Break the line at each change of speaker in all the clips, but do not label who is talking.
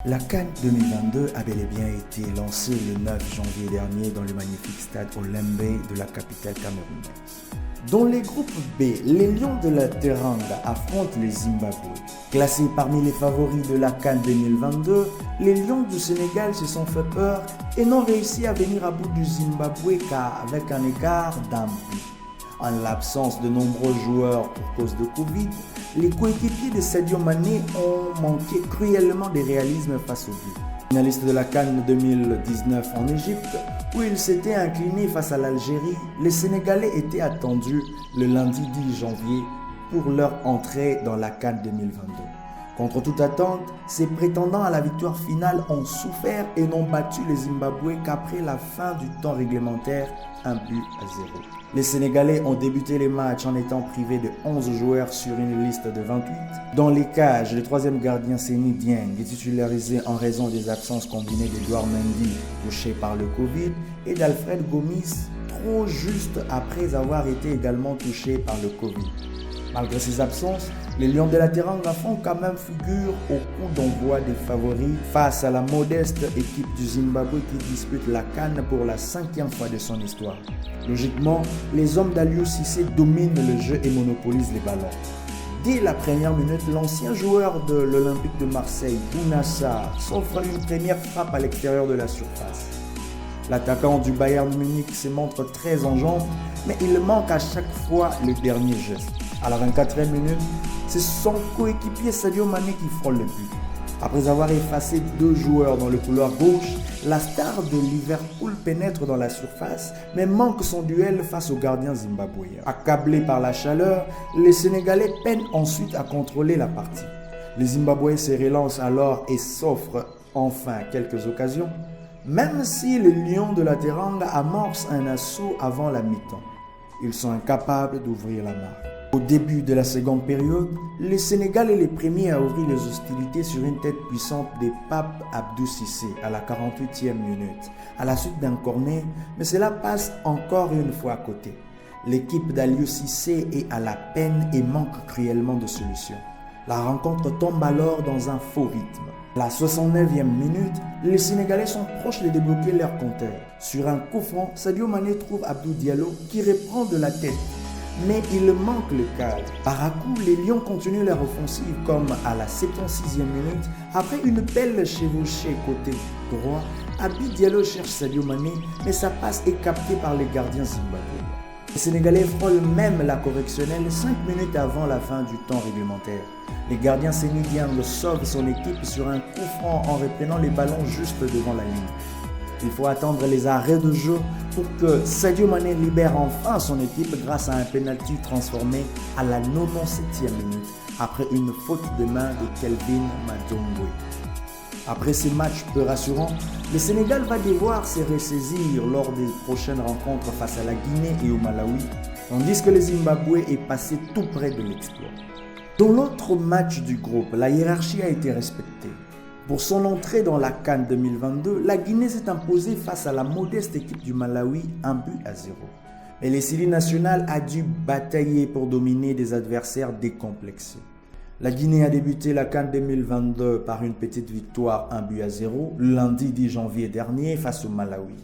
La CAN 2022 a bel et bien été lancée le 9 janvier dernier dans le magnifique stade Olembe de la capitale camerounaise. Dans les groupes B, les Lions de la Teranga affrontent le Zimbabwe. Classés parmi les favoris de la CAN 2022, les Lions du Sénégal se sont fait peur et n'ont réussi à venir à bout du Zimbabwe qu'avec un écart d'un but. En l'absence de nombreux joueurs pour cause de Covid, les coéquipiers de Sadio Mané ont manqué cruellement de réalisme face au but. Finaliste de la CAN 2019 en Égypte, où ils s'étaient inclinés face à l'Algérie, les Sénégalais étaient attendus le lundi 10 janvier pour leur entrée dans la CAN 2022. Contre toute attente, ces prétendants à la victoire finale ont souffert et n'ont battu les Zimbabwe qu'après la fin du temps réglementaire, 1 but à 0. Les Sénégalais ont débuté les matchs en étant privés de 11 joueurs sur une liste de 28. Dans les cages, le troisième gardien Seny Dieng est titularisé en raison des absences combinées d'Edouard Mendy, touché par le Covid, et d'Alfred Gomis, trop juste après avoir été également touché par le Covid. Malgré ces absences, les Lions de la Teranga font quand même figure au coup d'envoi des favoris face à la modeste équipe du Zimbabwe qui dispute la CAN pour la 5e fois de son histoire. Logiquement, les hommes d'Aliou Cissé dominent le jeu et monopolisent les ballons. Dès la première minute, l'ancien joueur de l'Olympique de Marseille, Bouna Sarr, s'offre une première frappe à l'extérieur de la surface. L'attaquant du Bayern Munich se montre très en jambes, mais il manque à chaque fois le dernier geste. À la 24e minute, c'est son coéquipier Sadio Mané qui frôle le but. Après avoir effacé 2 joueurs dans le couloir gauche, la star de Liverpool pénètre dans la surface, mais manque son duel face au gardien zimbabwéen. Accablés par la chaleur, les Sénégalais peinent ensuite à contrôler la partie. Les Zimbabwéens se relancent alors et s'offrent enfin quelques occasions, même si les Lions de la Teranga amorcent un assaut avant la mi-temps. Ils sont incapables d'ouvrir la marque. Au début de la seconde période, le Sénégal est les premiers à ouvrir les hostilités sur une tête puissante de Pape Abdou Cissé à la 48e minute, à la suite d'un corner, mais cela passe encore une fois à côté. L'équipe d'Aliou Cissé est à la peine et manque cruellement de solutions. La rencontre tombe alors dans un faux rythme. À la 69e minute, les Sénégalais sont proches de débloquer leur compteur. Sur un coup franc, Sadio Mané trouve Abdou Diallo qui reprend de la tête. Mais il manque le cadre. Par à coup, les Lions continuent leur offensive comme à la 76e minute. Après une belle chevauchée côté droit, Abdou Diallo cherche Sadio Mané, mais sa passe est captée par les gardiens zimbabwéens. Les Sénégalais frôlent même la correctionnelle 5 minutes avant la fin du temps réglementaire. Les gardiens Seny Dieng sauvent son équipe sur un coup franc en reprenant les ballons juste devant la ligne. Il faut attendre les arrêts de jeu pour que Sadio Mané libère enfin son équipe grâce à un penalty transformé à la 97e minute après une faute de main de Kelvin Madongwe. Après ces matchs peu rassurants, le Sénégal va devoir se ressaisir lors des prochaines rencontres face à la Guinée et au Malawi, tandis que le Zimbabwe est passé tout près de l'exploit. Dans l'autre match du groupe, la hiérarchie a été respectée. Pour son entrée dans la CAN 2022, la Guinée s'est imposée face à la modeste équipe du Malawi, 1 but à 0. Mais le Sili national a dû batailler pour dominer des adversaires décomplexés. La Guinée a débuté la CAN 2022 par une petite victoire 1 but à 0, lundi 10 janvier dernier face au Malawi.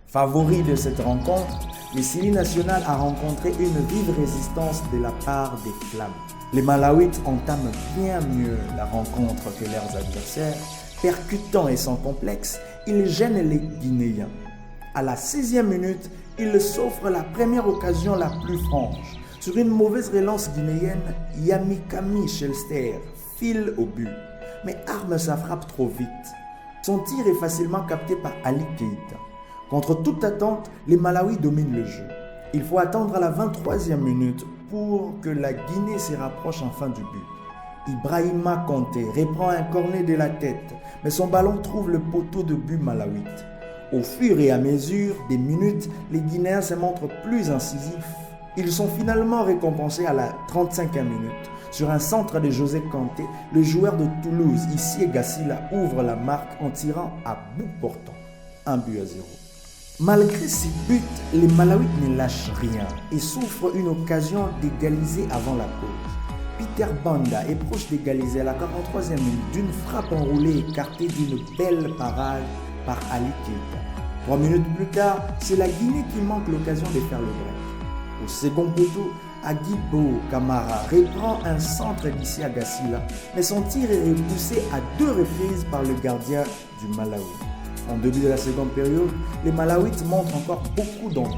Favori de cette rencontre, le Sili national a rencontré une vive résistance de la part des Flammes. Les Malawites entament bien mieux la rencontre que leurs adversaires. Percutants et sans complexe, ils gênent les Guinéens. À la 16e minute, ils s'offrent la première occasion la plus franche. Sur une mauvaise relance guinéenne, Yamikami Shelster file au but, mais arme sa frappe trop vite. Son tir est facilement capté par Ali Keïta. Contre toute attente, les Malawi dominent le jeu. Il faut attendre à la 23e minute pour que la Guinée se rapproche enfin du but. Ibrahima Konté reprend un corner de la tête, mais son ballon trouve le poteau de but malawite. Au fur et à mesure des minutes, les Guinéens se montrent plus incisifs. Ils sont finalement récompensés à la 35e minute. Sur un centre de José Kanté, le joueur de Toulouse, Issy Gassila, ouvre la marque en tirant à bout portant. 1 but à 0. Malgré ces buts, les Malawites ne lâchent rien et s'offrent une occasion d'égaliser avant la pause. Peter Banda est proche d'égaliser à la 43e minute d'une frappe enroulée écartée d'une belle parade par Ali Keita. 3 minutes plus tard, c'est la Guinée qui manque l'occasion de faire le break. Au second poteau, Aguibo Camara reprend un centre d'ici à Gassila, mais son tir est repoussé à 2 reprises par le gardien du Malawi. En début de la seconde période, les Malawites montrent encore beaucoup d'entrain.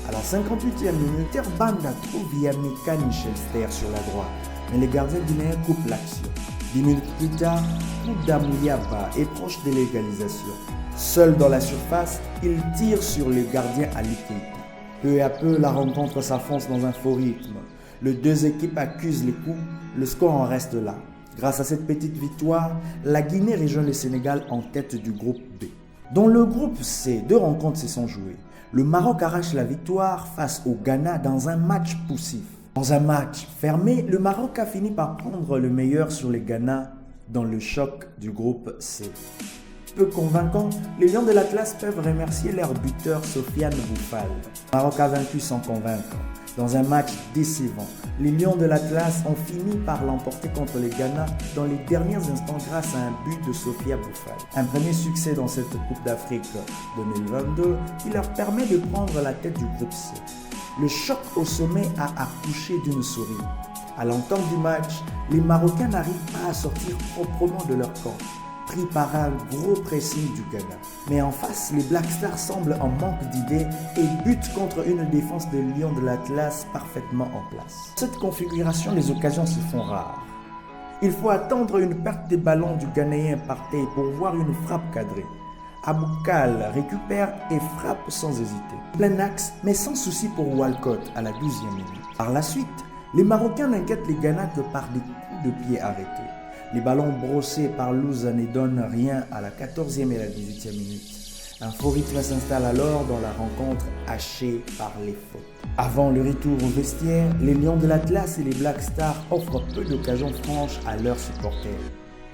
À la 58e minute, Peter Banda trouve Yamika Michelster sur la droite, mais les gardiens guinéens coupent l'action. 10 minutes plus tard, Kouda Mouyaba est proche de l'égalisation. Seul dans la surface, il tire sur le gardien Ali Keita. Peu à peu, la rencontre s'enfonce dans un faux rythme. Les deux équipes accusent les coups, le score en reste là. Grâce à cette petite victoire, la Guinée rejoint le Sénégal en tête du groupe B. Dans le groupe C, 2 rencontres se sont jouées. Le Maroc arrache la victoire face au Ghana dans un match poussif. Dans un match fermé, le Maroc a fini par prendre le meilleur sur les Ghana dans le choc du groupe C. Peu convaincant, les Lions de l'Atlas peuvent remercier leur buteur Sofiane Boufal. Le Maroc a vaincu sans convaincre. Dans un match décevant, les Lions de l'Atlas ont fini par l'emporter contre les Ghana dans les derniers instants grâce à un but de Sofia Boufal. Un premier succès dans cette Coupe d'Afrique 2022 qui leur permet de prendre la tête du groupe C. Le choc au sommet a accouché d'une souris. À l'entame du match, les Marocains n'arrivent pas à sortir proprement de leur camp, pris par un gros pressing du Ghana. Mais en face, les Black Stars semblent en manque d'idées et butent contre une défense de Lions de l'Atlas parfaitement en place. Dans cette configuration, les occasions se font rares. Il faut attendre une perte des ballons du Ghanéen Partey pour voir une frappe cadrée. Aboukal récupère et frappe sans hésiter. Plein axe, mais sans souci pour Walcott à la 12e minute. Par la suite, les Marocains n'inquiètent les Ghana que par des coups de pied arrêtés. Les ballons brossés par Louza ne donnent rien à la 14e et la 18e minute. Un faux rythme s'installe alors dans la rencontre hachée par les fautes. Avant le retour au vestiaire, les Lions de l'Atlas et les Black Stars offrent peu d'occasions franches à leurs supporters.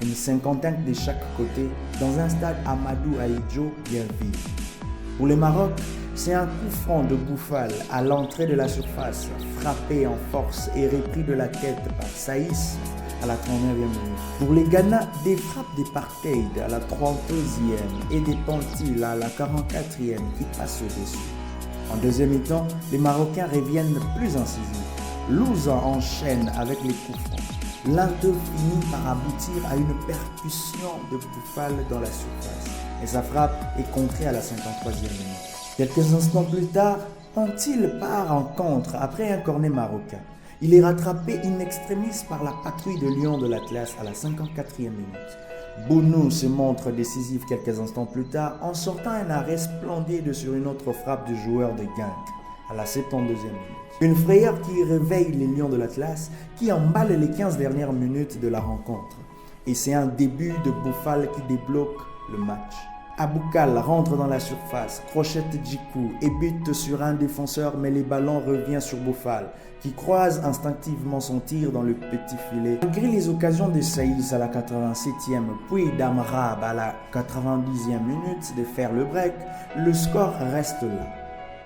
Une cinquantaine de chaque côté dans un stade Amadou Ahidjo bien vide. Pour le Maroc, c'est un coup franc de Boufal à l'entrée de la surface, frappé en force et repris de la tête par Saïs à la 39e minute. Pour les Ghana, des frappes des Partey à la 32e et des Pantil à la 44e qui passent au-dessus. En deuxième mi-temps, les Marocains reviennent plus incisifs. Louza enchaîne avec les coups francs. L'un d'eux finit par aboutir à une percussion de Boufal dans la surface. Et sa frappe est contrée à la 53e minute. Quelques instants plus tard, Pantil part en contre après un corner marocain. Il est rattrapé in extremis par la patrouille de Lions de l'Atlas à la 54e minute. Bounou se montre décisif quelques instants plus tard en sortant un arrêt splendide sur une autre frappe du joueur de Genk à la 72e minute. Une frayeur qui réveille les Lions de l'Atlas qui emballent les 15 dernières minutes de la rencontre. Et c'est un début de Boufal qui débloque le match. Aboukal rentre dans la surface, crochette Djikou et bute sur un défenseur, mais les ballons reviennent sur Boufal qui croise instinctivement son tir dans le petit filet. Malgré les occasions de Saïs à la 87e puis d'Amrab à la 90e minute de faire le break, le score reste là.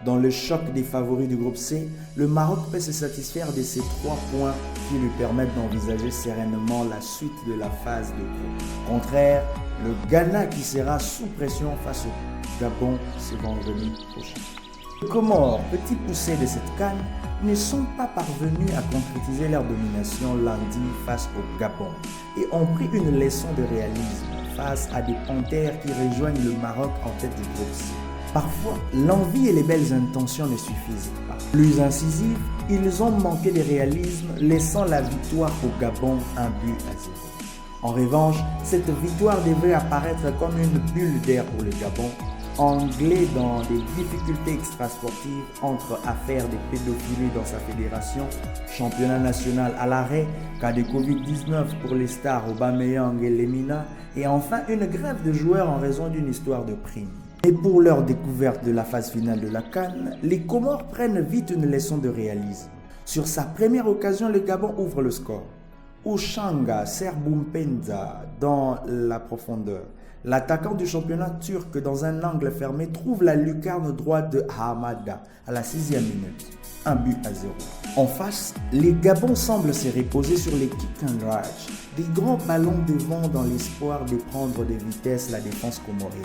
Dans le choc des favoris du groupe C, le Maroc peut se satisfaire de ces 3 points qui lui permettent d'envisager sereinement la suite de la phase de groupe. Au contraire, le Ghana qui sera sous pression face au Gabon ce vendredi prochain. Les Comores, petits poussés de cette CAN, ne sont pas parvenus à concrétiser leur domination lundi face au Gabon et ont pris une leçon de réalisme face à des Panthères qui rejoignent le Maroc en tête du groupe C. Parfois, l'envie et les belles intentions ne suffisent pas. Plus incisifs, ils ont manqué de réalisme, laissant la victoire au Gabon 1 but à 0. En revanche, cette victoire devait apparaître comme une bulle d'air pour le Gabon, anglais dans des difficultés extrasportives entre affaires de pédophilie dans sa fédération, championnat national à l'arrêt, cas de Covid-19 pour les stars Aubameyang et Lemina, et enfin une grève de joueurs en raison d'une histoire de prime. Et pour leur découverte de la phase finale de la CAN, les Comores prennent vite une leçon de réalisme. Sur sa première occasion, le Gabon ouvre le score. Ushanga Serbumpenza dans la profondeur. L'attaquant du championnat turc dans un angle fermé trouve la lucarne droite de Hamada à la 6e minute. 1-0. En face, les Gabons semblent se reposer sur les kick and rush, des grands ballons devant dans l'espoir de prendre de vitesse la défense comorienne.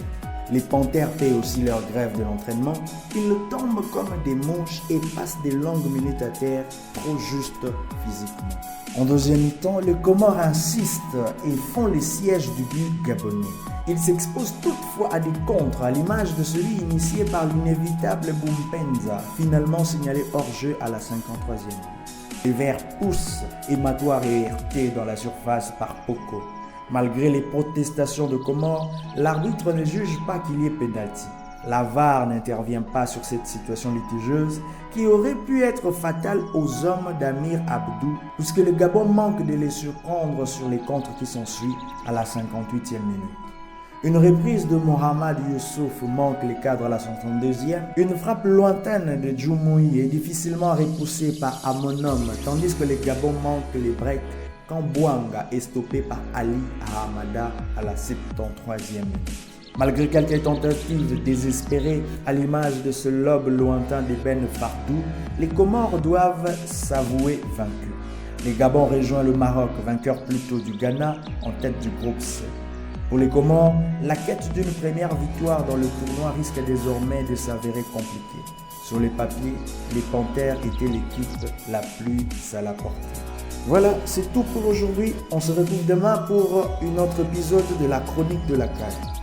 Les Panthères paient aussi leur grève de l'entraînement. Ils tombent comme des mouches et passent des longues minutes à terre, trop juste physiquement. En deuxième mi-temps, les Comores insistent et font le siège du but gabonais. Ils s'exposent toutefois à des contres, à l'image de celui initié par l'inévitable Bumpenza, finalement signalé hors-jeu à la 53e minute. Les Verts poussent et Matoir est heurté dans la surface par Poko. Malgré les protestations de Comores, l'arbitre ne juge pas qu'il y ait pénalty. La VAR n'intervient pas sur cette situation litigieuse qui aurait pu être fatale aux hommes d'Amir Abdou puisque le Gabon manque de les surprendre sur les contres qui s'ensuivent à la 58e minute. Une reprise de Mohamed Youssouf manque les cadres à la 62e. Une frappe lointaine de Djoumoui est difficilement repoussée par Amonom tandis que les Gabon manquent les breaks quand Bouanga est stoppé par Ali Hamada à la 73e minute. Malgré quelques tentatives désespérées, à l'image de ce lobe lointain d'Eben Fardou, les Comores doivent s'avouer vaincus. Les Gabon rejoint le Maroc, vainqueur plutôt du Ghana, en tête du groupe C. Pour les Comores, la quête d'une première victoire dans le tournoi risque désormais de s'avérer compliquée. Sur les papiers, les Panthères étaient l'équipe la plus à la portée. Voilà, c'est tout pour aujourd'hui. On se retrouve demain pour un autre épisode de la chronique de la CAN.